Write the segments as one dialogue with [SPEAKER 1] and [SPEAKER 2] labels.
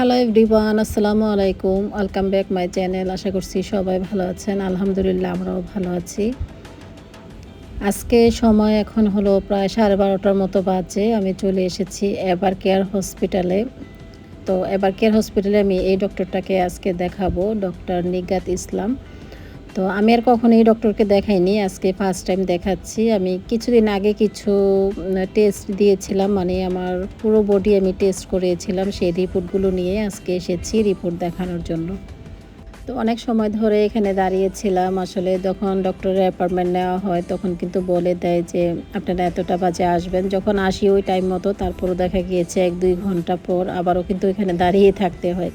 [SPEAKER 1] Hello everyone, আসসালামু আলাইকুম। Welcome back my channel. আশা করছি সবাই ভালো আছেন। আলহামদুলিল্লাহ আমরাও ভালো আছি। আজকে সময় এখন হলো প্রায় 12:30টার মতো বাজে। আমি চলে এসেছি এভার কেয়ার হসপিটালে। তো এভার কেয়ার হসপিটালে আমি এই ডক্টরটাকে আজকে দেখাবো, ডক্টর নিগাত ইসলাম। তো আমি আর কখনো এই ডক্টরকে দেখাইনি, আজকে ফার্স্ট টাইম দেখাচ্ছি। আমি কিছুদিন আগে কিছু টেস্ট দিয়েছিলাম, মানে আমার পুরো বডি আমি টেস্ট করিয়েছিলাম। সেই রিপোর্টগুলো নিয়ে আজকে এসেছি রিপোর্ট দেখানোর জন্য। তো অনেক সময় ধরে এখানে দাঁড়িয়েছিলাম। আসলে যখন ডক্টরের অ্যাপয়েন্টমেন্ট নেওয়া হয় তখন কিন্তু বলে দেয় যে আপনারা এতটা বাজে আসবেন। যখন আসি ওই টাইম মতো, তারপরও দেখা গিয়েছে 1-2 ঘন্টা পর আবারও কিন্তু এখানে দাঁড়িয়ে থাকতে হয়।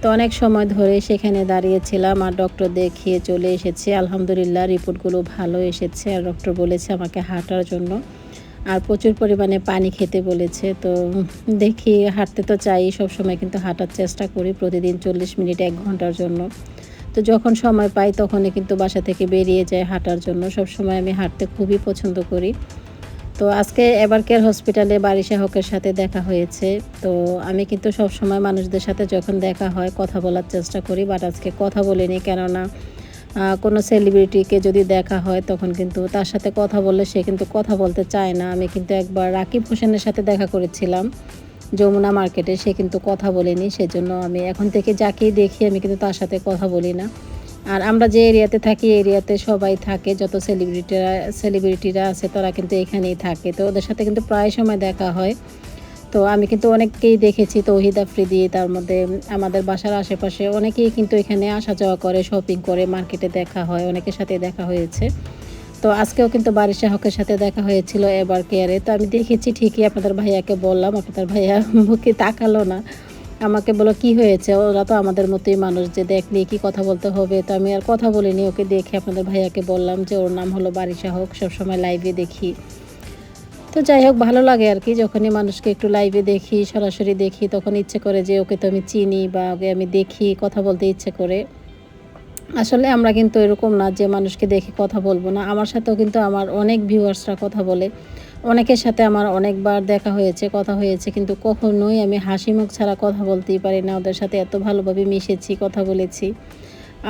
[SPEAKER 1] তো অনেক সময় ধরে সেখানে দাঁড়িয়েছিলাম আর ডক্টর দেখিয়ে চলে এসেছি। আলহামদুলিল্লাহ রিপোর্টগুলো ভালো এসেছে। আর ডক্টর বলেছে আমাকে হাঁটার জন্য, আর প্রচুর পরিমাণে পানি খেতে বলেছে। তো দেখি, হাঁটতে তো চাই, সবসময় কিন্তু হাঁটার চেষ্টা করি প্রতিদিন 40 মিনিট 1 ঘন্টার জন্য। তো যখন সময় পাই তখনই কিন্তু বাসা থেকে বেরিয়ে যাই হাঁটার জন্য। সবসময় আমি হাঁটতে খুবই পছন্দ করি। তো আজকে এভার কেয়ার হসপিটালে বারিশা হকের সাথে দেখা হয়েছে। তো আমি কিন্তু সবসময় মানুষদের সাথে যখন দেখা হয় কথা বলার চেষ্টা করি, বাট আজকে কথা বলিনি। কেননা কোনো সেলিব্রিটিকে যদি দেখা হয় তখন কিন্তু তার সাথে কথা বললে সে কিন্তু কথা বলতে চায় না। আমি কিন্তু একবার রাকিব হোসেনের সাথে দেখা করেছিলাম যমুনা মার্কেটে, সে কিন্তু কথা বলেনি। সেজন্য আমি এখন থেকে যাকেই দেখি আমি কিন্তু তার সাথে কথা বলি না। আর আমরা যে এরিয়াতে থাকি এরিয়াতে সবাই থাকে, যত সেলিব্রিটিরা আছে তারা কিন্তু এখানেই থাকে। তো ওদের সাথে কিন্তু প্রায় সময় দেখা হয়। তো আমি কিন্তু অনেককেই দেখেছি, তৌহিদ আফ্রিদি, তার মধ্যে আমাদের বাসার আশেপাশে অনেকেই কিন্তু এখানে আসা যাওয়া করে, শপিং করে, মার্কেটে দেখা হয়, অনেকের সাথে দেখা হয়েছে। তো আজকেও কিন্তু বারিশা হকের সাথে দেখা হয়েছিল এভার কেয়ারে। তো আমি দেখেছি ঠিকই, আপনাদের ভাইয়াকে বললাম, আপনাদের ভাইয়া মুখে তাকালো না, আমাকে বলল কী হয়েছে, ওরা তো আমাদের মতোই মানুষ, যে দেখলে কি কথা বলতে হবে। তো আমি আর কথা বলিনি, ওকে দেখে আপনাদের ভাইয়াকে বললাম যে ওর নাম হলো বারিশা হক, সবসময় লাইভে দেখি। তো যাই হোক, ভালো লাগে আর কি, যখনই মানুষকে একটু লাইভে দেখি, সরাসরি দেখি, তখন ইচ্ছে করে যে ওকে তো আমি চিনি বা ওকে আমি দেখি, কথা বলতে ইচ্ছে করে। আসলে আমরা কিন্তু এরকম না যে মানুষকে দেখে কথা বলবো না। আমার সাথেও কিন্তু আমার অনেক ভিউয়ার্সরা কথা বলে, অনেকের সাথে আমার অনেকবার দেখা হয়েছে, কথা হয়েছে, কিন্তু কখনোই আমি হাসি মুখ ছাড়া কথা বলতেই পারি না। ওদের সাথে এত ভালোভাবে মিশেছি, কথা বলেছি।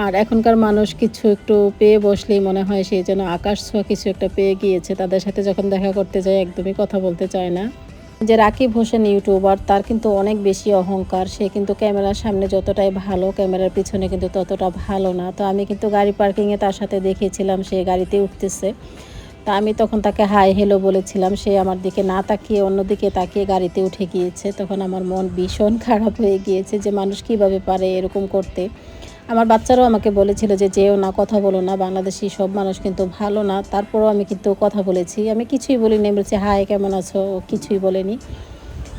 [SPEAKER 1] আর এখনকার মানুষ কিছু একটু পেয়ে বসলেই মনে হয় সে যেন আকাশ ছোঁয়া কিছু একটা পেয়ে গিয়েছে। তাদের সাথে যখন দেখা করতে যায় একদমই কথা বলতে চায় না। যে রাকিব হোসেন ইউটিউবার, তার কিন্তু অনেক বেশি অহংকার। সে কিন্তু ক্যামেরার সামনে যতটাই ভালো, ক্যামেরার পিছনে কিন্তু ততটা ভালো না। তো আমি কিন্তু গাড়ি পার্কিংয়ে তার সাথে দেখেছিলাম, সে গাড়িতে উঠতেছে। তা আমি তখন তাকে হাই হ্যালো বলেছিলাম, সে আমার দিকে না তাকিয়ে অন্যদিকে তাকিয়ে গাড়িতে উঠে গিয়েছে। তখন আমার মন ভীষণ খারাপ হয়ে গিয়েছে যে মানুষ কিভাবে পারে এরকম করতে। আমার বাচ্চারাও আমাকে বলেছিল যে যেও না, কথা বলো না, বাংলাদেশি সব মানুষ কিন্তু ভালো না। তারপরও আমি কিন্তু কথা বলেছি, আমি কিছুই বলিনি, আমি বলছি হাই কেমন আছো, কিছুই বলেনি।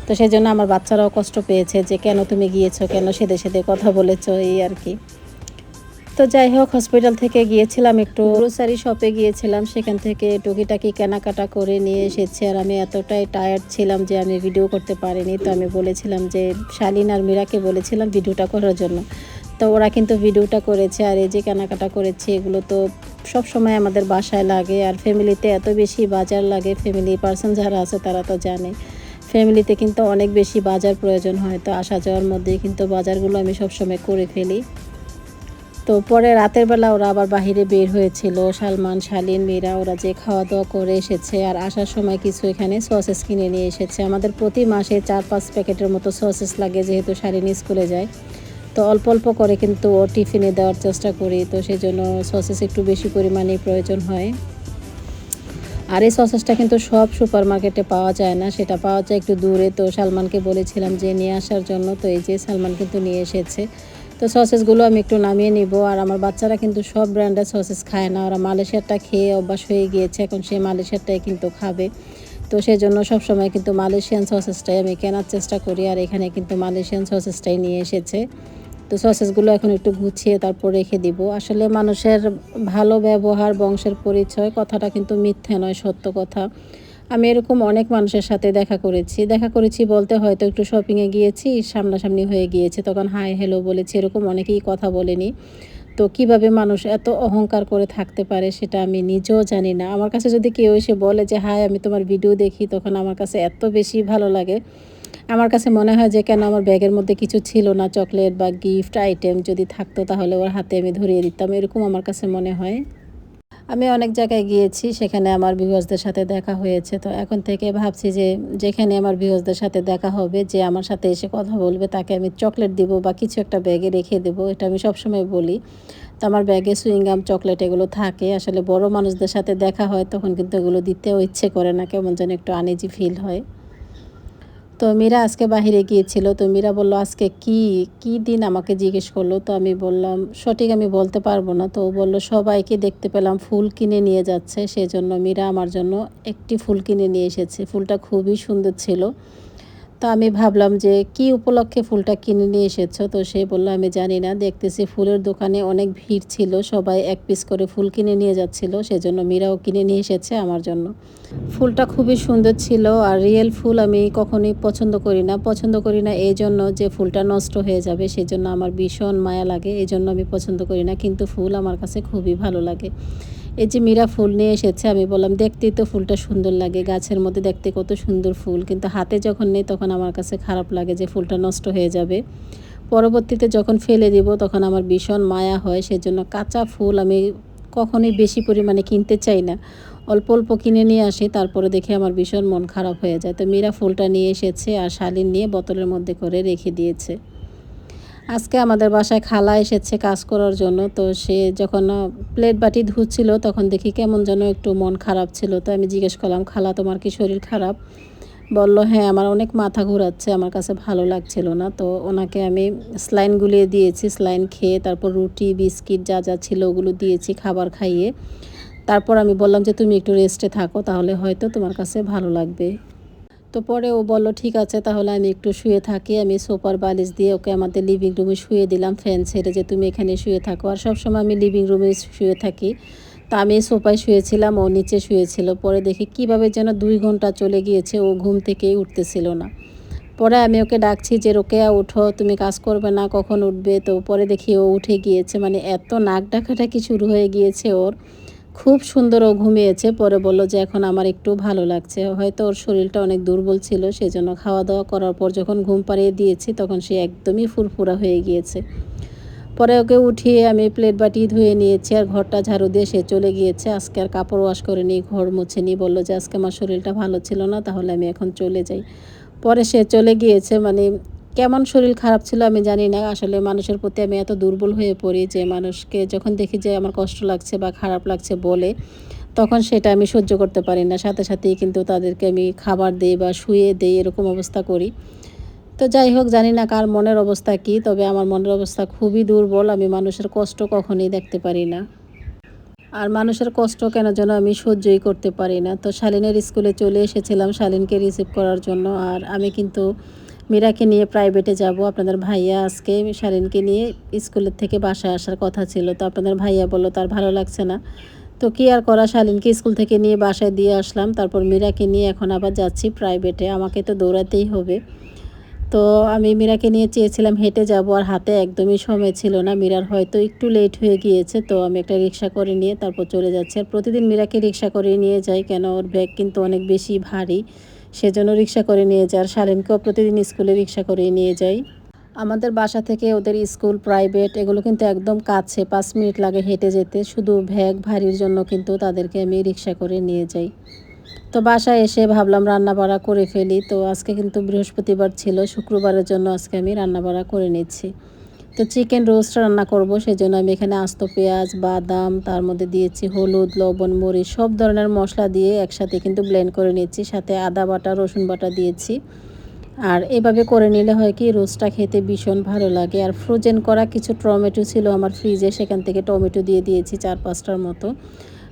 [SPEAKER 1] তো সেই জন্য আমার বাচ্চারাও কষ্ট পেয়েছে যে কেন তুমি গিয়েছো, কেন সেদে সেদে কথা বলেছো, এই আর কি। তো যাই হোক, হসপিটাল থেকে গিয়েছিলাম, একটু গ্রোসারি শপে গিয়েছিলাম, সেখান থেকে টুকিটাকি কেনাকাটা করে নিয়ে এসেছি। আর আমি এতটাই টায়ার্ড ছিলাম যে আমি ভিডিও করতে পারিনি। তো আমি বলেছিলাম যে শালিন আর মীরাকে বলেছিলাম ভিডিওটা করার জন্য। তো ওরা কিন্তু ভিডিওটা করেছে। আর এই যে কেনাকাটা করেছি এগুলো তো সব সময় আমাদের বাসায় লাগে। আর ফ্যামিলিতে এত বেশি বাজার লাগে, ফ্যামিলি পার্সন যারা আছে তারা তো জানে, ফ্যামিলিতে কিন্তু অনেক বেশি বাজার প্রয়োজন হয়। তো আসা যাওয়ার মধ্যেই কিন্তু বাজারগুলো আমি সবসময় করে ফেলি। তো পরে রাতের বেলা ওরা আবার বাহিরে বের হয়েছিল, সালমান, শালিন, মীরা, ওরা যে খাওয়া দাওয়া করে এসেছে। আর আসার সময় কিছু এখানে সসেস কিনে নিয়ে এসেছে। আমাদের প্রতি মাসে 4-5 প্যাকেটের মতো সসেস লাগে, যেহেতু শালিন স্কুলে যায়। তো অল্প অল্প করে কিন্তু ও টিফিনে দেওয়ার চেষ্টা করি। তো সেই জন্য সসেস একটু বেশি পরিমাণেই প্রয়োজন হয়। আর এই সসেসটা কিন্তু সব সুপার মার্কেটে পাওয়া যায় না, সেটা পাওয়া যায় একটু দূরে। তো সালমানকে বলেছিলাম যে নিয়ে আসার জন্য। তো এই যে সালমান কিন্তু নিয়ে এসেছে। তো সসেসগুলো আমি একটু নামিয়ে নিব। আর আমার বাচ্চারা কিন্তু সব ব্র্যান্ডের সসেস খায় না, ওরা মালয়েশিয়ারটা খেয়ে অভ্যাস হয়ে গিয়েছে, এখন সে মালয়েশিয়ারটাই কিন্তু খাবে। তো সেই জন্য সবসময় কিন্তু মালয়েশিয়ান সসেসটাই আমি কেনার চেষ্টা করি। আর এখানে কিন্তু মালয়েশিয়ান সসেসটাই নিয়ে এসেছে। তো সসেসগুলো এখন একটু গুছিয়ে তারপর রেখে দিব। আসলে মানুষের ভালো ব্যবহার বংশের পরিচয়, কথাটা কিন্তু মিথ্যে নয়, সত্য কথা। আমি এরকম অনেক মানুষের সাথে দেখা করেছি বলতে হয়তো একটু শপিংয়ে গিয়েছি, সামনাসামনি হয়ে গিয়েছে, তখন হাই হ্যালো বলেছি, এরকম অনেকেই কথা বলেনি। তো কিভাবে মানুষ এত অহংকার করে থাকতে পারে সেটা আমি নিজেও জানি না। আমার কাছে যদি কেউ এসে বলে যে হাই আমি তোমার ভিডিও দেখি, তখন আমার কাছে এত বেশি ভালো লাগে। আমার কাছে মনে হয় যে কেন আমার ব্যাগের মধ্যে কিছু ছিল না, চকলেট বা গিফট আইটেম যদি থাকতো তাহলে ওর হাতে আমি ধরিয়ে দিতাম, এরকম আমার কাছে মনে হয়। আমি অনেক জায়গায় গিয়েছি, সেখানে আমার ভিউয়ার্সদের সাথে দেখা হয়েছে। তো এখন থেকে ভাবছি যে যেখানে আমার ভিউয়ার্সদের সাথে দেখা হবে, যে আমার সাথে এসে কথা বলবে, তাকে আমি চকলেট দিব বা কিছু একটা ব্যাগে রেখে দেবো। এটা আমি সবসময় বলি। তো আমার ব্যাগে সুইংগাম, চকলেট এগুলো থাকে। আসলে বড় মানুষদের সাথে দেখা হয় তখন কিন্তু এগুলো দিতেও ইচ্ছে করে না, কেমন যেন একটু আনইজি ফিল হয়। তো মীরা আজকে বাহিরে গিয়েছিল। তো মীরা বলল আজকে কি দিন, আমাকে জিজ্ঞেস করলো। তো আমি বললাম সঠিক আমি বলতে পারবো না। তো ও বলল সবাইকে দেখতে পেলাম ফুল কিনে নিয়ে যাচ্ছে, সেজন্য মীরা আমার জন্য একটি ফুল কিনে নিয়ে এসেছে। ফুলটা খুবই সুন্দর ছিল। তো আমি ভাবলাম যে কি উপলক্ষে ফুলটা কিনে নিয়ে এসেছো। তো সে বলল আমি জানি না, দেখতেছি ফুলের দোকানে অনেক ভিড় ছিল, সবাই এক পিস করে ফুল কিনে নিয়ে যাচ্ছিল, সেজন্য মীরাও কিনে নিয়ে এসেছে আমার জন্য। ফুলটা খুবই সুন্দর ছিল। আর রিয়েল ফুল আমি কখনোই পছন্দ করি না এই জন্য যে ফুলটা নষ্ট হয়ে যাবে, সেজন্য আমার ভীষণ মায়া লাগে, এই জন্য আমি পছন্দ করি না। কিন্তু ফুল আমার কাছে খুবই ভালো লাগে। এই যে মীরা ফুল নিয়ে এসেছে, আমি বললাম দেখতেই তো ফুলটা সুন্দর লাগে, গাছের মধ্যে দেখতে কত সুন্দর ফুল, কিন্তু হাতে যখন নেই তখন আমার কাছে খারাপ লাগে যে ফুলটা নষ্ট হয়ে যাবে। পরবর্তীতে যখন ফেলে দিব তখন আমার ভীষণ মায়া হয়, সেজন্য কাঁচা ফুল আমি কখনোই বেশি পরিমাণে কিনতে চাই না। অল্প অল্প কিনে নিয়ে আসি, তারপরে দেখে আমার ভীষণ মন খারাপ হয়ে যায়। তো মীরা ফুলটা নিয়ে এসেছে আর শালীন নিয়ে বোতলের মধ্যে করে রেখে দিয়েছে। আজকে আমাদের বাসায় খালা এসেছে কাজ করার জন্য। তো সে যখন প্লেট বাটি ধুচ্ছিল তখন দেখি কেমন যেন একটু মন খারাপ ছিল। তো আমি জিজ্ঞেস করলাম খালা তোমার কি শরীর খারাপ? বলল হ্যাঁ আমার অনেক মাথা ঘোরাচ্ছে, আমার কাছে ভালো লাগছিল না। তো ওনাকে আমি স্যালাইন গুলিয়ে দিয়েছি, স্যালাইন খেয়ে তারপর রুটি বিস্কিট যা যা ছিল ওগুলো দিয়েছি, খাবার খাইয়ে তারপর আমি বললাম যে তুমি একটু রেস্টে থাকো, তাহলে হয়তো তোমার কাছে ভালো লাগবে। তো পরে ও বলল ঠিক আছে তাহলে আমি একটু শুয়ে থাকি। আমি সোফার বালিশ দিয়ে ওকে আমাদের লিভিং রুমে শুয়ে দিলাম, ফ্যান ছেড়ে, যে তুমি এখানে শুয়ে থাকো। আর সবসময় আমি লিভিং রুমে শুয়ে থাকি। তো আমি সোফায় শুয়েছিলাম, ও নিচে শুয়েছিল। পরে দেখি কিভাবে যেন 2 ঘন্টা চলে গিয়েছে, ও ঘুম থেকেই উঠতেছিল না। পরে আমি ওকে ডাকছি যে রোকেয়া উঠো, তুমি কাজ করবে না, কখন উঠবে? তো পরে দেখি ও উঠে গিয়েছে, মানে এত নাক ডাকাডাকি শুরু হয়ে গিয়েছে ওর। খুব সুন্দর ও ঘুমিয়েছে। পরে বলল যে এখন আমার একটু ভালো লাগছে, হয়তো ওর শরীরটা অনেক দুর্বল ছিল, সেজন্য খাওয়া দাওয়া করার পর যখন ঘুম পাড়িয়ে দিয়েছি তখন সে একদমই ফুরফুরা হয়ে গিয়েছে। পরে ওকে উঠিয়ে আমি প্লেট বাটি ধুয়ে নিয়েছি আর ঘরটা ঝাড়ু দিয়ে সে চলে গিয়েছে। আজকে আর কাপড় ওয়াশ করেনি, ঘর মুছেনি, বলল যে আজকে আমার শরীরটা ভালো ছিল না, তাহলে আমি এখন চলে যাই। পরে সে চলে গিয়েছে। মানে কেমন শরীর খারাপ ছিল আমি জানি না। আসলে মানুষের প্রতি আমি এত দুর্বল হয়ে পড়ি যে মানুষকে যখন দেখি যে আমার কষ্ট লাগছে বা খারাপ লাগছে বলে, তখন সেটা আমি সহ্য করতে পারি না। সাথে সাথেই কিন্তু তাদেরকে আমি খাবার দেই বা শুইয়ে দেই, এরকম অবস্থা করি। তো যাই হোক, জানি না কার মনের অবস্থা কী, তবে আমার মনের অবস্থা খুবই দুর্বল। আমি মানুষের কষ্ট কখনোই দেখতে পারি না। আর মানুষের কষ্ট কেন যেন আমি সহ্যই করতে পারি না। তো শালীনের স্কুলে চলে এসেছিলাম শালীনকে রিসিভ করার জন্য। আর আমি কিন্তু মীরাকে নিয়ে প্রাইভেটে যাব। আপনাদের ভাইয়া আজকে শালীনকে নিয়ে স্কুলের থেকে বাসায় আসার কথা ছিল। তো আপনাদের ভাইয়া বলল তার ভালো লাগছে না। তো কী আর করা, শালীনকে স্কুল থেকে নিয়ে বাসায় দিয়ে আসলাম। তারপর মীরাকে নিয়ে এখন আবার যাচ্ছি প্রাইভেটে, আমাকে তো দৌড়াতেই হবে। তো আমি মীরাকে নিয়ে চেয়েছিলাম হেঁটে যাব, আর হাতে একদমই সময় ছিল না। মীরার হয়তো একটু লেট হয়ে গিয়েছে, তো আমি একটা রিক্সা করে নিয়ে তারপর চলে যাচ্ছি। আর প্রতিদিন মীরাকে রিক্সা করে নিয়ে যাই, কেন ওর ব্যাগ কিন্তু অনেক বেশি ভারী, সেজন্য রিক্সা করে নিয়ে যাই। আর শালীনকেও প্রতিদিন স্কুলে রিক্সা করে নিয়ে যাই। আমাদের বাসা থেকে ওদের স্কুল প্রাইভেট এগুলো কিন্তু একদম কাছে, 5 মিনিট লাগে হেঁটে যেতে। শুধু ব্যাগ ভারীর জন্য কিন্তু তাদেরকে আমি রিক্সা করে নিয়ে যাই। তো বাসায় এসে ভাবলাম রান্না বাড়া করে ফেলি। তো আজকে কিন্তু বৃহস্পতিবার ছিল, শুক্রবারের জন্য আজকে আমি রান্না বাড়া করে নিচ্ছি। তো চিকেন রোস্ট রান্না করব, সেজন্য আমি এখানে আস্ত পেঁয়াজ, বাদাম, তার মধ্যে দিয়েছি হলুদ, লবণ, মরিচ, সব ধরনের মশলা দিয়ে একসাথে কিন্তু ব্লেন্ড করে নিচ্ছি। সাথে আদা বাটা, রসুন বাটা দিয়েছি। আর এভাবে করে নিলে হয় কি, রোস্টটা খেতে ভীষণ ভালো লাগে। আর ফ্রোজেন করা কিছু টমেটো ছিল আমার ফ্রিজে, সেখান থেকে টমেটো দিয়ে দিয়েছি 4-5টার মতো।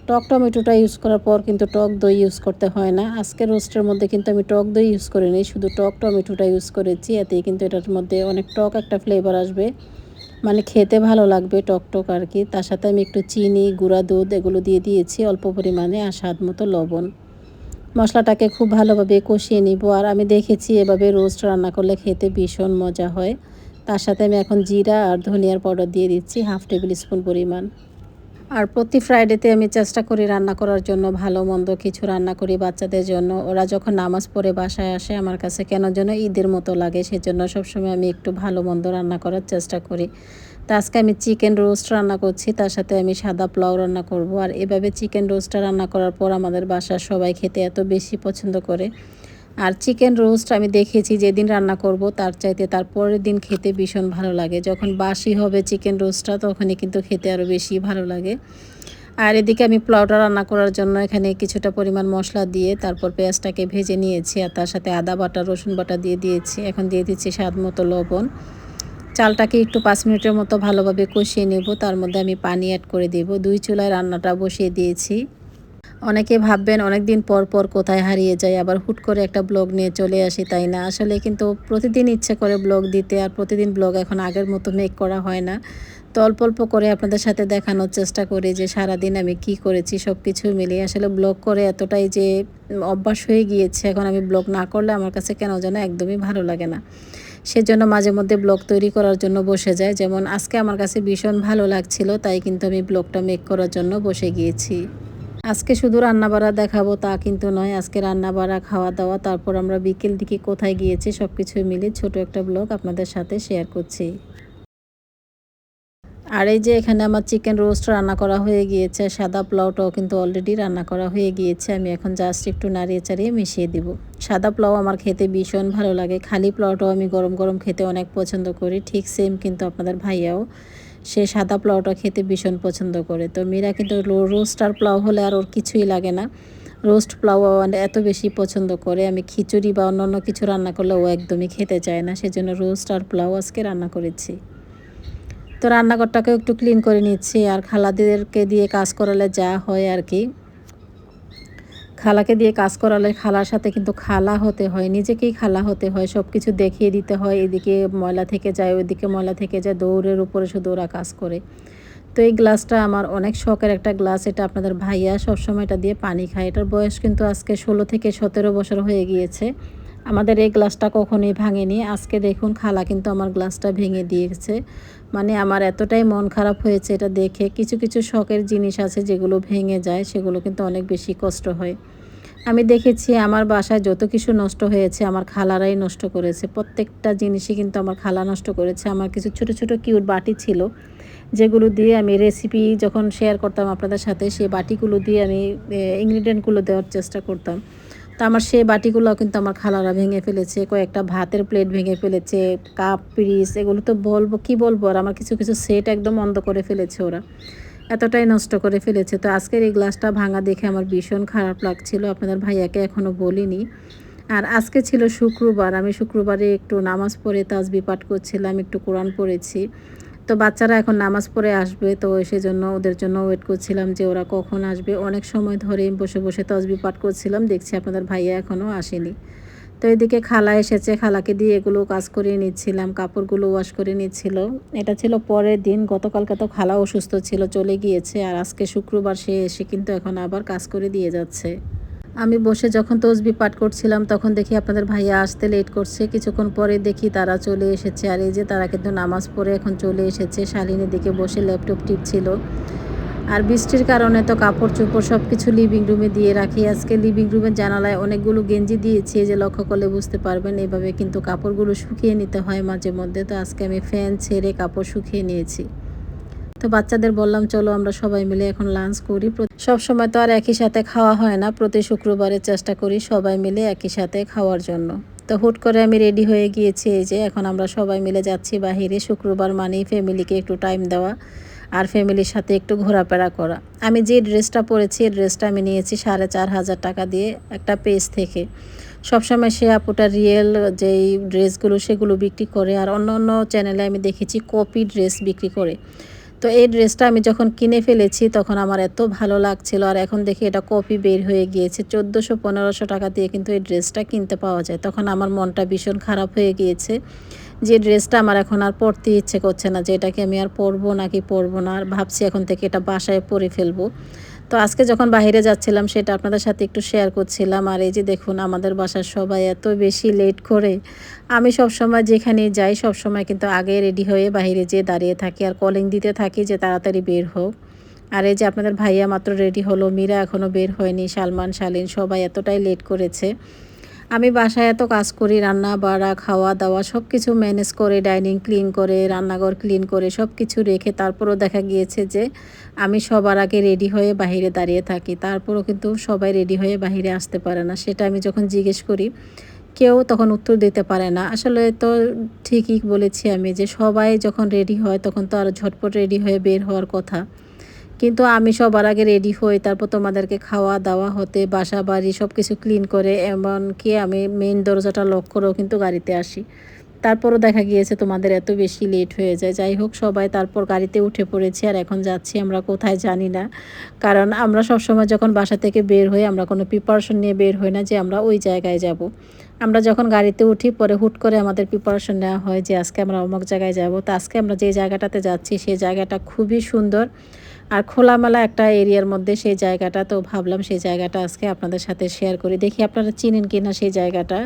[SPEAKER 1] টক টমেটোটা ইউজ করার পর কিন্তু টক দই ইউজ করতে হয় না। আজকে রোস্টের মধ্যে কিন্তু আমি টক দই ইউজ করিনি, শুধু টক টমেটোটা ইউজ করেছি। এতেই কিন্তু এটার মধ্যে অনেক টক একটা ফ্লেভার আসবে। মানে খেতে ভালো লাগবে টকটক আর কি। তার সাথে আমি একটু চিনি, গুঁড়া দুধ এগুলো দিয়ে দিয়েছি অল্প পরিমাণে, আর স্বাদ মতো লবণ। মশলাটাকে খুব ভালোভাবে কষিয়ে নিব। আর আমি দেখেছি এভাবে রোস্ট রান্না করলে খেতে ভীষণ মজা হয়। তার সাথে আমি এখন জিরা আর ধনিয়ার পাউডার দিয়ে দিচ্ছি 1/2 টেবিল স্পুন পরিমাণ। আর প্রতি ফ্রাইডেতে আমি চেষ্টা করি রান্না করার জন্য, ভালো মন্দ কিছু রান্না করি বাচ্চাদের জন্য। ওরা যখন নামাজ পড়ে বাসায় আসে আমার কাছে কেন যেন ঈদের মতো লাগে, সেজন্য সবসময় আমি একটু ভালো মন্দ রান্না করার চেষ্টা করি। তো আজকে আমি চিকেন রোস্ট রান্না করছি, তার সাথে আমি সাদা পোলাও রান্না করব। আর এভাবে চিকেন রোস্টটা রান্না করার পর আমাদের বাসার সবাই খেতে এত বেশি পছন্দ করে। আর চিকেন রোস্ট আমি দেখেছি যেদিন রান্না করব তার চাইতে তার পরের দিন খেতে ভীষণ ভালো লাগে। যখন বাসি হবে চিকেন রোস্টটা তখনই কিন্তু খেতে আরও বেশি ভালো লাগে। আর এদিকে আমি পোলাওটা রান্না করার জন্য এখানে কিছুটা পরিমাণ মশলা দিয়ে তারপর পেঁয়াজটাকে ভেজে নিয়েছি, আর তার সাথে আদা বাটা রসুন বাটা দিয়ে দিয়েছি। এখন দিয়ে দিচ্ছি স্বাদ মতো লবণ। চালটাকে একটু 5 মিনিটের মতো ভালোভাবে কষিয়ে নেব, তার মধ্যে আমি পানি অ্যাড করে দেব। 2 চুলায় রান্নাটা বসিয়ে দিয়েছি। অনেকে ভাববেন অনেক দিন পর পর কোথায় হারিয়ে যাই, আবার হুট করে একটা ব্লগ নিয়ে চলে আসি, তাই না? আসলে কিন্তু প্রতিদিন ইচ্ছে করে ব্লগ দিতে, আর প্রতিদিন ব্লগ এখন আগের মতো মেক করা হয় না। তো অল্প অল্প করে আপনাদের সাথে দেখানোর চেষ্টা করি যে সারাদিন আমি কি করেছি সব কিছু মিলিয়ে। আসলে ব্লগ করে এতটাই যে অভ্যাস হয়ে গিয়েছে, এখন আমি ব্লগ না করলে আমার কাছে কেন যেন একদমই ভালো লাগে না। সেজন্য মাঝে মধ্যে ব্লগ তৈরি করার জন্য বসে যায়। যেমন আজকে আমার কাছে ভীষণ ভালো লাগছিল, তাই কিন্তু আমি ব্লগটা মেক করার জন্য বসে গিয়েছি। আজকে শুধু রান্নাবাড়া দেখাবো তা কিন্তু নয়, আজকে রান্নাবাড়া, খাওয়া দাওয়া, তারপর আমরা বিকেল দিকে কোথায় গিয়েছি সব কিছুই মিলে ছোট একটা ব্লগ আপনাদের সাথে শেয়ার করছি। আর এই যে এখানে আমার চিকেন রোস্ট রান্না করা হয়ে গিয়েছে, সাদা পোলাওটাও কিন্তু অলরেডি রান্না করা হয়ে গিয়েছে। আমি এখন জাস্ট একটু নাড়িয়ে চাড়িয়ে মিশিয়ে দিব। সাদা পোলাও আমার খেতে ভীষণ ভালো লাগে, খালি পোলাওটাও আমি গরম গরম খেতে অনেক পছন্দ করি। ঠিক সেম কিন্তু আপনাদের ভাইয়াও সে সাদা পোলাওটা খেতে ভীষণ পছন্দ করে। তো মীরা কিন্তু রোস্ট আর পোলাও হলে আর ওর কিছুই লাগে না, রোস্ট পোলাও এত বেশি পছন্দ করে। আমি খিচুড়ি বা অন্যান্য কিছু রান্না করলে ও একদমই খেতে চায় না, সেজন্য রোস্ট আর পোলাও আজকে রান্না করেছি। তো রান্নাঘরটাকেও একটু ক্লিন করে নিচ্ছি। আর খালাদেরকে দিয়ে কাজ করালে যা হয় আর কি, খালাকে দিয়ে কাজ করালে খালার সাথে কিন্তু খালা হতে হয়, নিজেকেই খালা হতে হয়, সব কিছু দেখিয়ে দিতে হয়। এদিকে ময়লা থেকে যায়, ওইদিকে ময়লা থেকে যায়, দৌড়ের উপরে শুধু ওরা কাজ করে। তো এই গ্লাসটা আমার অনেক শখের একটা গ্লাস, এটা আপনাদের ভাইয়া সবসময় এটা দিয়ে পানি খায়। এটার বয়স কিন্তু আজকে 16 থেকে 17 বছর হয়ে গিয়েছে। আমাদের এই গ্লাসটা কখনোই ভাঙেনি। আজকে দেখুন খালা কিন্তু আমার গ্লাসটা ভেঙে দিয়েছে। মানে আমার এতটাই মন খারাপ হয়েছে এটা দেখে। কিছু কিছু শখের জিনিস আছে যেগুলো ভেঙে যায়, সেগুলো কিন্তু অনেক বেশি কষ্ট হয়। আমি দেখেছি আমার বাসায় যত কিছু নষ্ট হয়েছে আমার খালারাই নষ্ট করেছে। প্রত্যেকটা জিনিসই কিন্তু আমার খালা নষ্ট করেছে। আমার কিছু ছোট ছোট কিউট বাটি ছিল যেগুলো দিয়ে আমি রেসিপি যখন শেয়ার করতাম আপনাদের সাথে, সেই বাটিগুলো দিয়ে আমি ইনগ্রিডিয়েন্টগুলো দেওয়ার চেষ্টা করতাম। তো আমার সেই বাটিগুলো কিন্তু আমার খালারা ভেঙে ফেলেছে, কয়েকটা ভাতের প্লেট ভেঙে ফেলেছে, কাপ পিরিচ, এগুলো তো বলবো কি বলবো। আর আমার কিছু কিছু সেট একদম বন্ধ করে ফেলেছে ওরা, এতটাই নষ্ট করে ফেলেছে। তো আজকের এই গ্লাসটা ভাঙা দেখে আমার ভীষণ খারাপ লাগছিল, আপনাদের ভাইয়াকে এখনও বলিনি। আর আজকে ছিল শুক্রবার, আমি শুক্রবারে একটু নামাজ পড়ে তাসবিহ পাঠ করছিলাম, একটু কোরআন পড়েছি। তো বাচ্চারা এখন নামাজ পড়ে আসবে, তো সেজন্য ওদের জন্য ওয়েট করছিলাম যে ওরা কখন আসবে। অনেক সময় ধরে বসে বসে তাসবিহ পাঠ করছিলাম, দেখছি আপনাদের ভাইয়া এখনও আসেনি। তো এদিকে খালা এসেছে, খালাকে দিয়ে এগুলো কাজ করিয়ে নিচ্ছিলাম, কাপড়গুলো ওয়াশ করে নিচ্ছিল। এটা ছিল পরের দিন, গতকালকে তো খালা অসুস্থ ছিল, চলে গিয়েছে। আর আজকে শুক্রবার সে এসে কিন্তু এখন আবার কাজ করে দিয়ে যাচ্ছে। আমি বসে যখন তসবিহ পাঠ করছিলাম তখন দেখি আপনাদের ভাইয়া আসতে লেট করছে। কিছুক্ষণ পরে দেখি তারা চলে এসেছে। আর এই যে তারা কিন্তু নামাজ পড়ে এখন চলে এসেছে, শালিনীর দিকে বসে ল্যাপটপ টিপছিল। আর বৃষ্টির কারণে তো কাপড় চোপড় সব কিছু লিভিং রুমে দিয়ে রাখি। আজকে লিভিং রুমের জানালায় অনেকগুলো গেঞ্জি দিয়েছি, যে লক্ষ্য করলে বুঝতে পারবেন। এভাবে কিন্তু কাপড়গুলো শুকিয়ে নিতে হয় মাঝে মধ্যে। তো আজকে আমি ফ্যান ছেড়ে কাপড় শুকিয়ে নিয়েছি। তো বাচ্চাদের বললাম চলো আমরা সবাই মিলে এখন লাঞ্চ করি। সব সময় তো আর একই সাথে খাওয়া হয় না, প্রতি শুক্রবারে চেষ্টা করি সবাই মিলে একই সাথে খাওয়ার জন্য। তো হুট করে আমি রেডি হয়ে গিয়েছি, এই যে এখন আমরা সবাই মিলে যাচ্ছি বাহিরে। শুক্রবার মানেই ফ্যামিলিকে একটু টাইম দেওয়া আর ফ্যামিলির সাথে একটু ঘোরাফেরা করা। আমি যে ড্রেসটা পরেছি এই ড্রেসটা আমি নিয়েছি 4,500 টাকা দিয়ে একটা পেজ থেকে। সবসময় সে আপুটা রিয়েল যেই ড্রেসগুলো সেগুলো বিক্রি করে, আর অন্য অন্য চ্যানেলে আমি দেখেছি কপি ড্রেস বিক্রি করে। তো এই ড্রেসটা আমি যখন কিনে ফেলেছি তখন আমার এত ভালো লাগছিল, আর এখন দেখি এটা কপি বের হয়ে গিয়েছে। 1400-1500 টাকা দিয়ে কিন্তু এই ড্রেসটা কিনতে পাওয়া যায়। তখন আমার মনটা ভীষণ খারাপ হয়ে গিয়েছে যে ড্রেসটা আমার এখন আর পরতে ইচ্ছে করছে না, যে এটাকে আমি আর পরবো নাকি পরবো না, আর ভাবছি এখন থেকে এটা বাসায় পরে ফেলবো। তো আজকে যখন বাইরে যাচ্ছিলাম সেটা আপনাদের সাথে একটু শেয়ার করছিলাম। আর এই যে দেখুন আমাদের বাসার সবাই এত বেশি লেট করে, আমি সবসময় যেখানে যাই সবসময় কিন্তু আগে রেডি হয়ে বাইরে যেয়ে দাঁড়িয়ে থাকি আর কলিং দিতে থাকি যে তাড়াতাড়ি বের হোক। আর এই যে আপনাদের ভাইয়া মাত্র রেডি হলো, মীরা এখনও বের হয়নি, সালমান শালীন সবাই এতটাই লেট করেছে। আমি বাসায় এত কাজ করি, রান্না বাড়া খাওয়া দাওয়া সব কিছু ম্যানেজ করে, ডাইনিং ক্লিন করে, রান্নাঘর ক্লিন করে সব কিছু রেখে তারপরও দেখা গিয়েছে যে আমি সবার আগে রেডি হয়ে বাহিরে দাঁড়িয়ে থাকি। তারপরও কিন্তু সবাই রেডি হয়ে বাহিরে আসতে পারে না। সেটা আমি যখন জিজ্ঞেস করি কেউ তখন উত্তর দিতে পারে না। আসলে তো ঠিকই বলেছি আমি, যে সবাই যখন রেডি হয় তখন তো আর ঝটপট রেডি হয়ে বের হওয়ার কথা। কিন্তু আমি সবার আগে রেডি হই, তারপর তোমাদেরকে খাওয়া দাওয়া হতে বাসা বাড়ি সব কিছু ক্লিন করে, এমনকি আমি মেইন দরজাটা লক করেও কিন্তু গাড়িতে আসি। তারপরও দেখা গিয়েছে তোমাদের এত বেশি লেট হয়ে যায়। যাই হোক, সবাই তারপর গাড়িতে উঠে পড়েছি আর এখন যাচ্ছি আমরা কোথায় জানি না। কারণ আমরা সবসময় যখন বাসা থেকে বের হই আমরা কোনো প্রিপারেশন নিয়ে বের হই না যে আমরা ওই জায়গায় যাব। আমরা যখন গাড়িতে উঠি পরে হুট করে আমাদের প্রিপারেশন নেওয়া হয় যে আজকে আমরা অমুক জায়গায় যাব। তো আজকে আমরা যে জায়গাটাতে যাচ্ছি সেই জায়গাটা খুবই সুন্দর আর খোলামেলা একটা এরিয়ার মধ্যে সেই জায়গাটা। তো ভাবলাম সেই জায়গাটা আজকে আপনাদের সাথে শেয়ার করি, দেখি আপনারা চিনেন কিনা সেই জায়গাটা।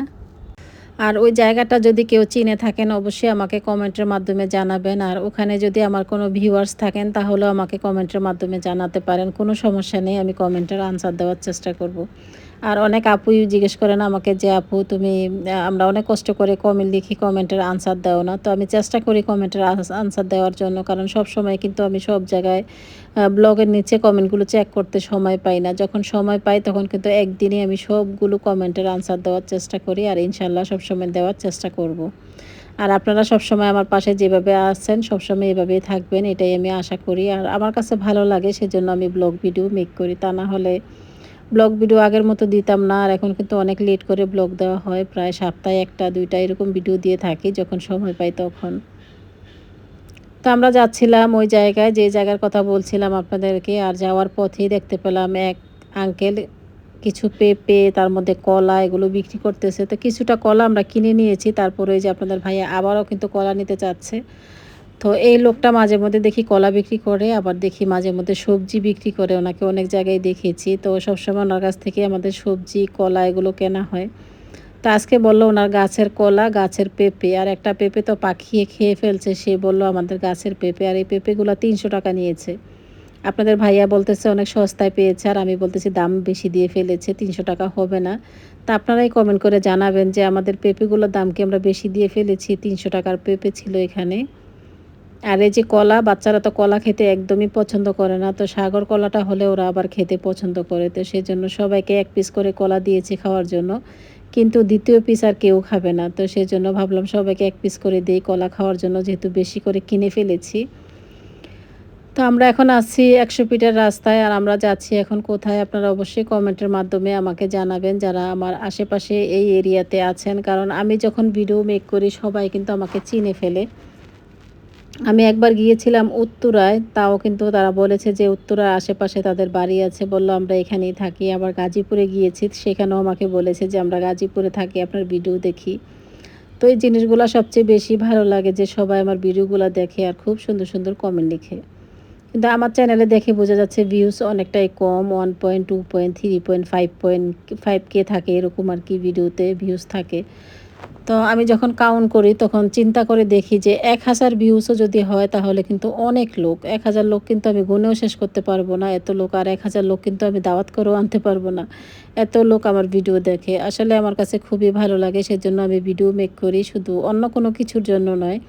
[SPEAKER 1] আর ওই জায়গাটা যদি কেউ চিনে থাকেন অবশ্যই আমাকে কমেন্টের মাধ্যমে জানাবেন। আর ওখানে যদি আমার কোনো ভিউয়ার্স থাকেন তাহলেও আমাকে কমেন্টের মাধ্যমে জানাতে পারেন, কোনো সমস্যা নেই, আমি কমেন্টের আনসার দেওয়ার চেষ্টা করব। আর অনেক আপুই জিজ্ঞেস করেন আমাকে যে আপু তুমি আমরা অনেক কষ্ট করে কমেন্ট লিখি, কমেন্টের আনসার দাও না। তো আমি চেষ্টা করি কমেন্টের আনসার দেওয়ার জন্য, কারণ সব সময় কিন্তু আমি সব জায়গায় ব্লগের নিচে কমেন্টগুলো চেক করতে সময় পাই না। যখন সময় পাই তখন কিন্তু একদিনই আমি সবগুলো কমেন্টের আনসার দেওয়ার চেষ্টা করি, আর ইনশাল্লাহ সবসময় দেওয়ার চেষ্টা করব। আর আপনারা সবসময় আমার পাশে যেভাবে আছেন সবসময় এভাবেই থাকবেন, এটাই আমি আশা করি। আর আমার কাছে ভালো লাগে সেজন্য আমি ব্লগ ভিডিও মেক করি, তা না হলে ব্লগ ভিডিও আগের মতো দিতাম না। আর এখন কিন্তু অনেক লেট করে ব্লগ দেওয়া হয়, প্রায় সপ্তাহে একটা দুইটা এরকম ভিডিও দিয়ে থাকি যখন সময় পাই তখন। তো আমরা যাচ্ছিলাম ওই জায়গায়, যে জায়গার কথা বলছিলাম আপনাদেরকে, আর যাওয়ার পথেই দেখতে পেলাম এক আঙ্কেল কিছু পেঁপে তার মধ্যে কলা এগুলো বিক্রি করতেছে। তো কিছুটা কলা আমরা কিনে নিয়েছি, তারপরে ওই যে আপনাদের ভাইয়া আবারও কিন্তু কলা নিতে চাচ্ছে। তো এই লোকটা মাঝে মধ্যে দেখি কলা বিক্রি করে, আবার দেখি মাঝে মধ্যে সবজি বিক্রি করে, ওনাকে অনেক জায়গায় দেখেছি। তো সবসময় ওনার কাছ থেকে আমাদের সবজি কলা এগুলো কেনা হয়। তো আজকে বললো ওনার গাছের কলা, গাছের পেঁপে, আর একটা পেঁপে তো পাখিয়ে খেয়ে ফেলছে। সে বলল আমাদের গাছের পেঁপে, আর এই পেঁপেগুলো 300 টাকা নিয়েছে। আপনাদের ভাইয়া বলতেছে অনেক সস্তায় পেয়েছে, আর আমি বলতেছি দাম বেশি দিয়ে ফেলেছে, 300 টাকা হবে না। তা আপনারাই কমেন্ট করে জানাবেন যে আমাদের পেঁপেগুলোর দাম কি আমরা বেশি দিয়ে ফেলেছি? 300 টাকার পেঁপে ছিল এখানে। আর এই যে কলা, বাচ্চারা তো কলা খেতে একদমই পছন্দ করে না, তো সাগর কলাটা হলে ওরা আবার খেতে পছন্দ করে। তো সেজন্য সবাইকে এক পিস করে কলা দিয়েছি খাওয়ার জন্য, কিন্তু দ্বিতীয় পিস আর কেউ খাবে না। তো সেজন্য ভাবলাম সবাইকে এক পিস করে দিই কলা খাওয়ার জন্য, যেহেতু বেশি করে কিনে ফেলেছি। তো আমরা এখন আছি 100 ফিটের রাস্তায়, আর আমরা যাচ্ছি এখন কোথায় আপনারা অবশ্যই কমেন্টের মাধ্যমে আমাকে জানাবেন যারা আমার আশেপাশে এই এরিয়াতে আছেন, কারণ আমি যখন ভিডিও মেক করি সবাই কিন্তু আমাকে চিনে ফেলে। আমি একবার গিয়েছিলাম উত্তরায়, তাও কিন্তু তারা বলেছে যে উত্তরার আশেপাশে তাদের বাড়ি আছে, বলল আমরা এখানেই থাকি। আবার গাজীপুরে গিয়েছি, সেখানেও আমাকে বলেছে যে আমরা গাজীপুরে থাকি, আপনার ভিডিও দেখি। তো এই জিনিসগুলো সবচেয়ে বেশি ভালো লাগে যে সবাই আমার ভিডিওগুলো দেখে আর খুব সুন্দর সুন্দর কমেন্ট লিখে। কিন্তু আমার চ্যানেলে দেখে বোঝা যাচ্ছে ভিউজ অনেকটাই কম, 1.2.3.5.5K থাকে এরকম আর কি ভিডিওতে ভিউজ থাকে। তো আমি যখন কাউন্ট করি তখন চিন্তা করে দেখি যে 1000 ভিউজও যদি হয় তাহলে কিন্তু অনেক লোক, 1000 লোক কিন্তু আমি গুনেও শেষ করতে পারবো না এত লোক। আর 1000 লোক কিন্তু আমি দাওয়াত করেও আনতে পারবো না, এত লোক আমার ভিডিও দেখে। আসলে আমার কাছে খুবই ভালো লাগে, সেজন্য আমি ভিডিও মেক করি, শুধু অন্য কোনো কিছুর জন্য নয়,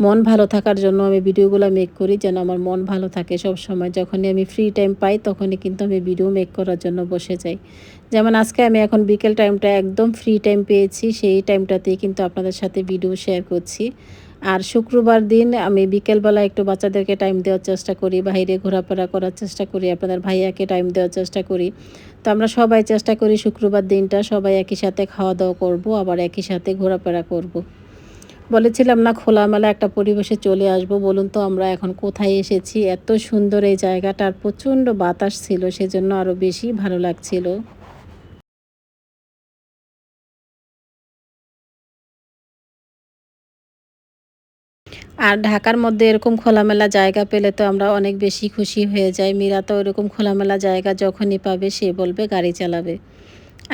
[SPEAKER 1] মন ভালো থাকার জন্য আমি ভিডিওগুলো মেক করি, যেন আমার মন ভালো থাকে সব সময়। যখনই আমি ফ্রি টাইম পাই তখনই কিন্তু আমি ভিডিও মেক করার জন্য বসে যাই। যেমন আজকে আমি এখন বিকেল টাইমটা একদম ফ্রি টাইম পেয়েছি, সেই টাইমটাতেই কিন্তু আপনাদের সাথে ভিডিও শেয়ার করছি। আর শুক্রবার দিন আমি বিকেলবেলা একটু বাচ্চাদেরকে টাইম দেওয়ার চেষ্টা করি, বাইরে ঘোরাফেরা করার চেষ্টা করি, আপনাদের ভাইয়াকে টাইম দেওয়ার চেষ্টা করি। তো আমরা সবাই চেষ্টা করি শুক্রবার দিনটা সবাই একই সাথে খাওয়া দাওয়া করব, আবার একই সাথে ঘোরাফেরা করব। বলেছিলাম না খোলামেলা একটা পরিবেশে চলে আসব, বলুন তো আমরা এখন কোথায় এসেছি। এত সুন্দর এই জায়গাটা, আর প্রচণ্ড বাতাস ছিল, সেজন্য আরও বেশি ভালো লাগছিল। আর ঢাকার মধ্যে এরকম খোলামেলা জায়গা পেলে তো আমরা অনেক বেশি খুশি হয়ে যাই। মীরা তো এরকম খোলামেলা জায়গা যখনই পাবে সে বলবে গাড়ি চালাবে।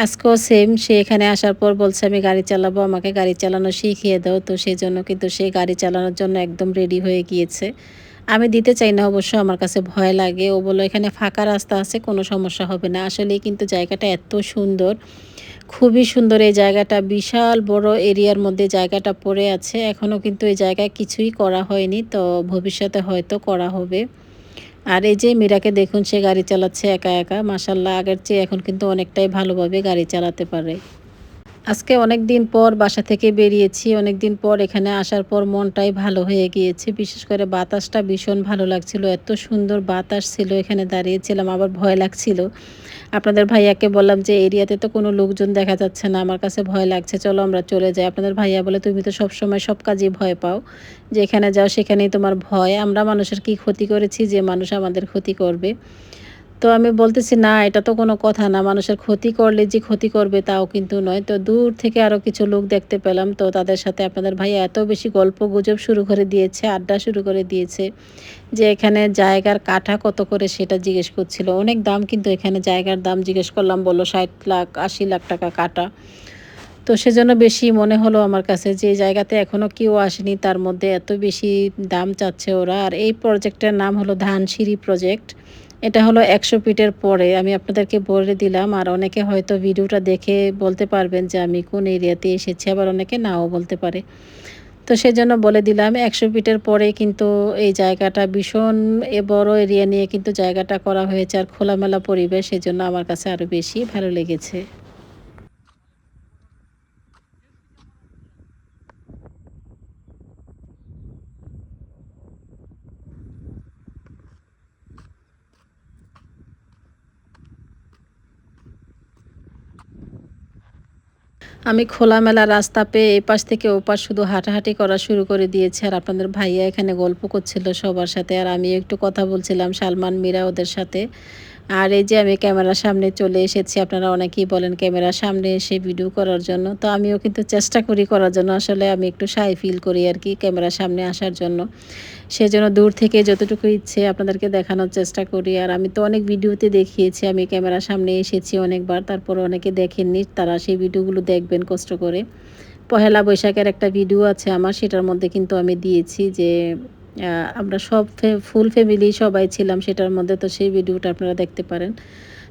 [SPEAKER 1] আজকেও সেম, সে এখানে আসার পর বলছে আমি গাড়ি চালাবো, আমাকে গাড়ি চালানো শিখিয়ে দাও। তো সেজন্য কিন্তু সে গাড়ি চালানোর জন্য একদম রেডি হয়ে গিয়েছে। আমি দিতে চাই না অবশ্য, আমার কাছে ভয় লাগে। ও বলল এখানে ফাঁকা রাস্তা আছে, কোনো সমস্যা হবে না। আসলেই কিন্তু জায়গাটা এত সুন্দর, খুবই সুন্দর এই জায়গাটা। বিশাল বড় এরিয়ার মধ্যে জায়গাটা পড়ে আছে। এখনও কিন্তু এই জায়গায় কিছুই করা হয়নি, তো ভবিষ্যতে হয়তো করা হবে। আর এই যে মীরাকে দেখুন, সে গাড়ি চালাচ্ছে একা একা। মাশাল্লাহ, আগের চেয়ে এখন কিন্তু অনেকটাই ভালোভাবে গাড়ি চালাতে পারে। আজকে অনেক দিন পর বাসা থেকে বেরিয়েছি। অনেক দিন পর এখানে আসার পর মনটাই ভালো হয়ে গিয়েছে। বিশেষ করে বাতাসটা ভীষণ ভালো লাগছিল। এত সুন্দর বাতাস ছিল, এখানে দাঁড়িয়েছিলাম, আবার ভয় লাগছিল। আপনাদের ভাইয়াকে বললাম যে এরিয়াতে তো কোনো লোকজন দেখা যাচ্ছে না, আমার কাছে ভয় লাগছে, চলো আমরা চলে যাই। আপনাদের ভাইয়া বলে তুমি তো সবসময় সব কাজেই ভয় পাও, যেখানে যাও সেখানেই তোমার ভয়। আমরা মানুষের কি ক্ষতি করেছি যে মানুষ আমাদের ক্ষতি করবে? তো আমি বলতেছি না, এটা তো কোনো কথা না, মানুষের ক্ষতি করলে যে ক্ষতি করবে তাও কিন্তু নয়। তো দূর থেকে আরও কিছু লোক দেখতে পেলাম, তো তাদের সাথে আপনাদের ভাইয়া এত বেশি গল্প গুজব শুরু করে দিয়েছে, আড্ডা শুরু করে দিয়েছে যে এখানে জায়গার কাঠা কত করে সেটা জিজ্ঞেস করছিল। অনেক দাম কিন্তু এখানে জায়গার দাম, জিজ্ঞেস করলাম, বললো 60 লাখ 80 লাখ টাকা কাঠা। তো সেজন্য বেশি মনে হলো আমার কাছে যে এই জায়গাতে এখনও কেউ আসেনি, তার মধ্যে এত বেশি দাম চাচ্ছে ওরা। আর এই প্রজেক্টের নাম হলো ধানসিঁড়ি প্রজেক্ট। এটা হলো 100 ফিটের পরে, আমি আপনাদেরকে বলে দিলাম। আর অনেকে হয়তো ভিডিওটা দেখে বলতে পারবেন যে আমি কোন এরিয়াতে এসেছি, আবার অনেকে নাও বলতে পারে। তো সেজন্য বলে দিলাম 100 ফিটের পরে কিন্তু এই জায়গাটা ভীষণ বড় এরিয়া নিয়ে কিন্তু জায়গাটা করা হয়েছে, আর খোলামেলা পরিবেশ, সেজন্য আমার কাছে আরও বেশি ভালো লেগেছে। আমি খোলামেলা রাস্তা পেয়ে এপাশ থেকে ওপাশ শুধু হাঁটাহাঁটি করা শুরু করে দিয়েছি। আর আপনাদের ভাইয়া এখানে গল্প করছিল সবার সাথে, আর আমিও একটু কথা বলছিলাম, সালমান, মীরা ওদের সাথে। আর এই যে আমি ক্যামেরার সামনে চলে এসেছি। আপনারা অনেকেই বলেন ক্যামেরার সামনে এসে ভিডিও করার জন্য, তো আমিও কিন্তু চেষ্টা করি করার জন্য। আসলে আমি একটু শাই ফিল করি আর কি ক্যামেরার সামনে আসার জন্য। সেজন্য দূর থেকে যতটুকু ইচ্ছে আপনাদেরকে দেখানোর চেষ্টা করি। আর আমি তো অনেক ভিডিওতে দেখিয়েছি আমি ক্যামেরার সামনে এসেছি অনেকবার, তারপরে অনেকে দেখেননি, তারা সেই ভিডিওগুলো দেখবেন কষ্ট করে। পহেলা বৈশাখের একটা ভিডিও আছে আমার, সেটার মধ্যে কিন্তু আমি দিয়েছি যে আমরা সব ফুল ফ্যামিলি সবাই ছিলাম সেটার মধ্যে, তো সেই ভিডিওটা আপনারা দেখতে পারেন।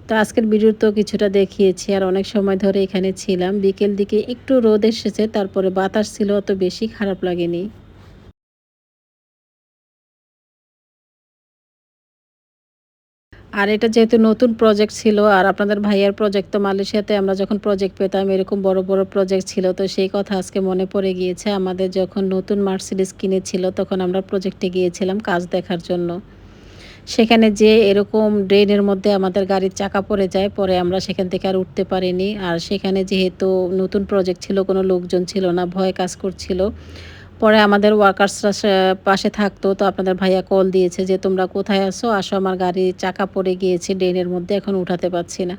[SPEAKER 1] তো আজকের ভিডিও তো কিছুটা দেখিয়েছি। আর অনেক সময় ধরে এখানে ছিলাম, বিকেল দিকে একটু রোদ এসেছে, তারপরে বাতাস ছিল, অত বেশি খারাপ লাগেনি। আর এটা যেহেতু নতুন প্রজেক্ট ছিল, আর আপনাদের ভাইয়ার প্রজেক্ট, তো মালয়েশিয়াতে আমরা যখন প্রজেক্ট পেতাম এরকম বড় বড় প্রজেক্ট ছিল, তো সেই কথা আজকে মনে পড়ে গিয়েছে। আমাদের যখন নতুন মার্সিডিজ কিনেছিল তখন আমরা প্রজেক্টে গিয়েছিলাম কাজ দেখার জন্য। সেখানে যে এরকম ড্রেনের মধ্যে আমাদের গাড়ির চাকা পড়ে যায়, পরে আমরা সেখান থেকে আর উঠতে পারিনি। আর সেখানে যেহেতু নতুন প্রজেক্ট ছিল, কোনো লোকজন ছিল না, ভয় কাজ করছিল। পরে আমাদের ওয়ার্কার্সরা পাশে থাকতো, তো আপনাদের ভাইয়া কল দিয়েছে যে তোমরা কোথায় আছো, আসো, আমার গাড়ির চাকা পড়ে গিয়েছে ড্রেনের মধ্যে, এখন উঠাতে পারছি না।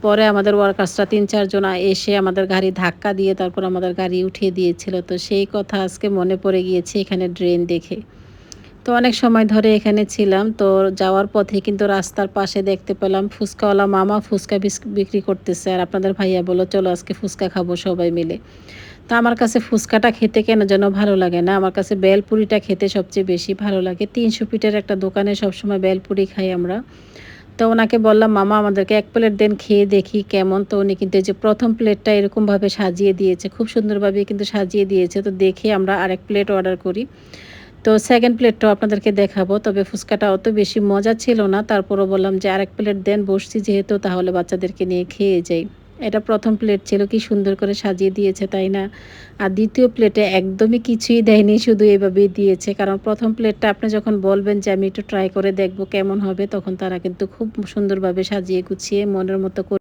[SPEAKER 1] পরে আমাদের ওয়ার্কার্সরা ৩-৪ জন এসে আমাদের গাড়ি ধাক্কা দিয়ে তারপর আমাদের গাড়ি উঠিয়ে দিয়েছিল। তো সেই কথা আজকে মনে পড়ে গিয়েছে এখানে ড্রেন দেখে। তো অনেক সময় ধরে এখানে ছিলাম, তো যাওয়ার পথে কিন্তু রাস্তার পাশে দেখতে পেলাম ফুচকাওয়ালা মামা ফুচকা বিক্রি করতেছে। আর আপনাদের ভাইয়া বলল চলো আজকে ফুচকা খাবো সবাই মিলে। তো আমার কাছে ফুচকাটা খেতে কেন যেন ভালো লাগে না, আমার কাছে বেলপুরিটা খেতে সবচেয়ে বেশি ভালো লাগে। ৩০০ ফিটের একটা দোকানে সবসময় বেলপুরি খাই আমরা। তো ওনাকে বললাম মামা আমাদেরকে ১ প্লেট দেন, খেয়ে দেখি কেমন। তো উনি কিন্তু এই যে ১ম প্লেটটা এরকমভাবে সাজিয়ে দিয়েছে, খুব সুন্দরভাবে কিন্তু সাজিয়ে দিয়েছে। তো দেখে আমরা আরেক প্লেট অর্ডার করি। তো সেকেন্ড প্লেটটাও আপনাদেরকে দেখাবো। তবে ফুচকাটা অত বেশি মজা ছিল না, তারপরও বললাম যে আরেক প্লেট দেন, বসছি যেহেতু তাহলে বাচ্চাদেরকে নিয়ে খেয়ে যাই। এটা ১ম প্লেট ছিল, কি সুন্দর করে সাজিয়ে দিয়েছে তাই না? আর দ্বিতীয় প্লেটে একদমই কিছুই দেয়নি, শুধু এভাবেই দিয়েছে। কারণ ১ম প্লেটটা আপনি যখন বলবেন যে আমি একটু ট্রাই করে দেখব কেমন হবে, তখন তারা কিন্তু খুব সুন্দরভাবে সাজিয়ে গুছিয়ে মনের মতো করে